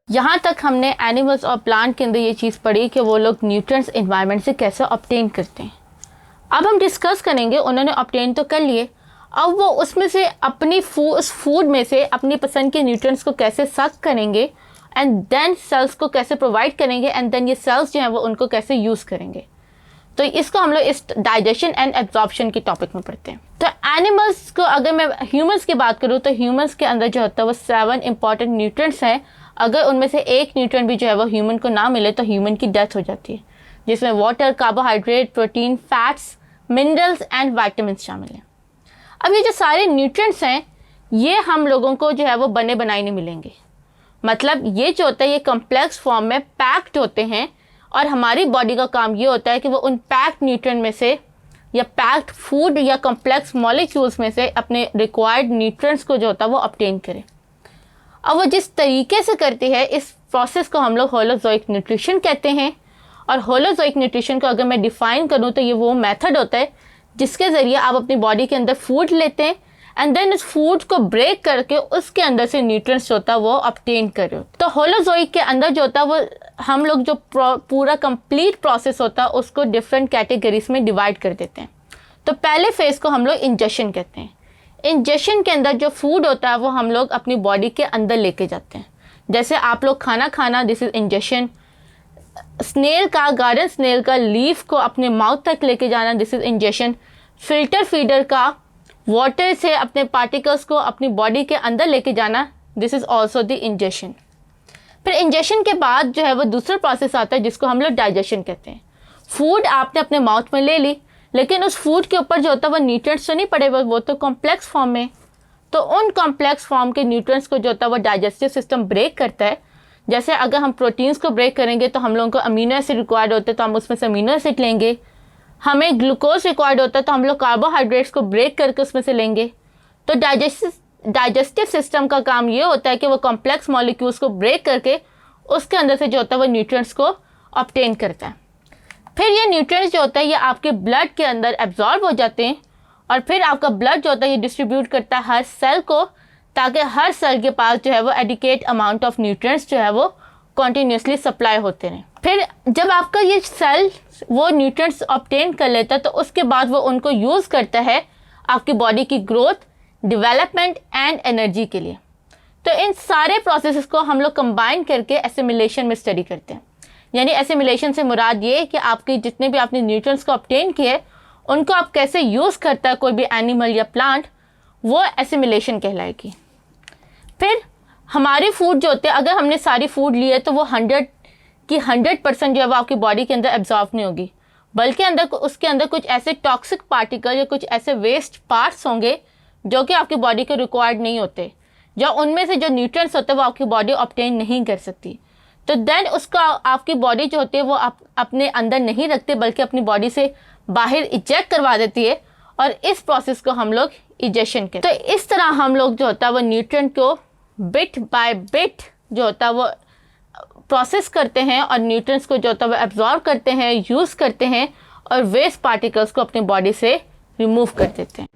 यहाँ तक हमने एनिमल्स और प्लांट के अंदर ये चीज़ पढ़ी कि वो लोग न्यूट्रिएंट्स एनवायरनमेंट से कैसे ऑब्टेन करते हैं। अब हम डिस्कस करेंगे, उन्होंने ऑब्टेन तो कर लिए, अब वो उसमें से अपनी उस फूड में से अपनी पसंद के न्यूट्रिएंट्स को कैसे सक करेंगे एंड देन सेल्स को कैसे प्रोवाइड करेंगे एंड देन ये सेल्स जो हैं वो उनको कैसे यूज़ करेंगे। तो इसको हम लोग इस डाइजेशन एंड एब्जॉर्प्शन के टॉपिक में पढ़ते हैं। तो एनिमल्स को अगर मैं ह्यूमंस की बात करूँ तो ह्यूमंस के अंदर जो होता है वो 7 इंपॉर्टेंट न्यूट्रिएंट्स हैं। अगर उनमें से एक न्यूट्रिएंट भी जो है वो ह्यूमन को ना मिले तो ह्यूमन की डेथ हो जाती है, जिसमें water, carbohydrate, protein, fats, minerals and vitamin शामिल हैं। अब ये जो सारे न्यूट्रिएंट्स हैं ये हम लोगों को जो है वो बने बनाए नहीं मिलेंगे। मतलब ये जो होता है ये कॉम्प्लेक्स फॉर्म में पैक्ड होते हैं और हमारी बॉडी का काम ये होता है कि वो उन पैक्ड न्यूट्रिएंट में से या पैक्ड फूड या कॉम्प्लेक्स मॉलिक्यूल्स में से अपने रिक्वायर्ड न्यूट्रिएंट्स को जो होता है वो ऑब्टेन करे। अब वो जिस तरीके से करती है इस प्रोसेस को हम लोग होलोजोइक न्यूट्रिशन कहते हैं। और होलोजोइक न्यूट्रिशन को अगर मैं डिफ़ाइन करूँ तो ये वो मेथड होता है जिसके ज़रिए आप अपनी बॉडी के अंदर फूड लेते हैं एंड देन उस फूड को ब्रेक करके उसके अंदर से न्यूट्रिएंट्स जो होता है वो ऑब्टेन कर रहे हो। तो होलोजोइक के अंदर जो होता है वो हम लोग जो पूरा कंप्लीट प्रोसेस होता है उसको डिफरेंट कैटेगरीज में डिवाइड कर देते हैं। तो पहले फेज़ को हम लोग इंजेशन कहते हैं। इंजेशन के अंदर जो फूड होता है वो हम लोग अपनी बॉडी के अंदर लेके जाते हैं। जैसे आप लोग खाना खाना, दिस इज़ इंजेशन। स्नेल का, गार्डन स्नेल का लीफ को अपने माउथ तक लेके जाना, this is ingestion. Filter feeder का वाटर से अपने पार्टिकल्स को अपनी बॉडी के अंदर लेके जाना, this is also the ingestion. फिर इंजेशन के बाद जो है वो दूसरा प्रोसेस आता है जिसको हम लोग डाइजेशन कहते हैं। फूड आपने अपने माउथ में ले ली, लेकिन उस फूड के ऊपर जो होता है वो न्यूट्रिएंट्स तो नहीं पड़े, वो तो कॉम्प्लेक्स फॉर्म में। तो उन कॉम्प्लेक्स फॉर्म के न्यूट्रिएंट्स को जो होता है वो डाइजेस्टिव सिस्टम ब्रेक करता है। जैसे अगर हम प्रोटीन्स को ब्रेक करेंगे तो हम लोगों को अमीनो एसिड रिक्वायर्ड होते हैं तो हम उसमें से अमीनो एसिड लेंगे। हमें ग्लूकोज रिक्वायर्ड होता है तो हम लोग कार्बोहाइड्रेट्स को ब्रेक करके उसमें से लेंगे। तो डाइजेस्टिव सिस्टम का काम ये होता है कि वो कॉम्प्लेक्स मॉलिक्यूल्स को ब्रेक करके उसके अंदर से जो होता है वो न्यूट्रिएंट्स को ऑब्टेन करता है। फिर ये न्यूट्रिएंट्स जो होता है ये आपके ब्लड के अंदर एब्जॉर्ब हो जाते हैं और फिर आपका ब्लड जो होता है ये डिस्ट्रीब्यूट करता है हर सेल को, ताकि हर सेल के पास जो है वो एडिकेट अमाउंट ऑफ न्यूट्रिएंट्स जो है वो कॉन्टीन्यूसली सप्लाई होते रहें। फिर जब आपका ये सेल वो न्यूट्रिएंट्स ऑब्टेन कर लेता है तो उसके बाद वो उनको यूज़ करता है आपकी बॉडी की ग्रोथ, डेवलपमेंट एंड एनर्जी के लिए। तो इन सारे प्रोसेसेस को हम लोग कंबाइन करके एसिमिलेशन में स्टडी करते हैं। यानी एसिमिलेशन से मुराद ये है कि आपके जितने भी आपने न्यूट्रिएंट्स को ऑब्टेन किए उनको आप कैसे यूज़ करता है कोई भी एनिमल या प्लांट, वो एसिमिलेशन कहलाएगी। फिर हमारी फूड जो होते हैं, अगर हमने सारी फूड ली है तो वो 100% जो है वो आपकी बॉडी के अंदर एब्जॉर्ब नहीं होगी, बल्कि उसके अंदर कुछ ऐसे टॉक्सिक पार्टिकल या कुछ ऐसे वेस्ट पार्ट्स होंगे जो कि आपकी बॉडी के रिक्वायर्ड नहीं होते, जो उनमें से जो न्यूट्रिएंट्स होते हैं वो आपकी बॉडी ऑब्टेन नहीं कर सकती। तो देन उसका आपकी बॉडी जो होती है वो अपने अंदर नहीं रखते बल्कि अपनी बॉडी से बाहर इजेक्ट करवा देती है और इस प्रोसेस को हम लोग इजेक्शन कहते हैं। तो इस तरह हम लोग जो होता है वो न्यूट्रिएंट को बिट बाय बिट जो होता है वो प्रोसेस करते हैं और न्यूट्रिएंट्स को जो होता है वो एब्जॉर्ब करते हैं, यूज़ करते हैं और वेस्ट पार्टिकल्स को अपनी बॉडी से रिमूव कर देते हैं।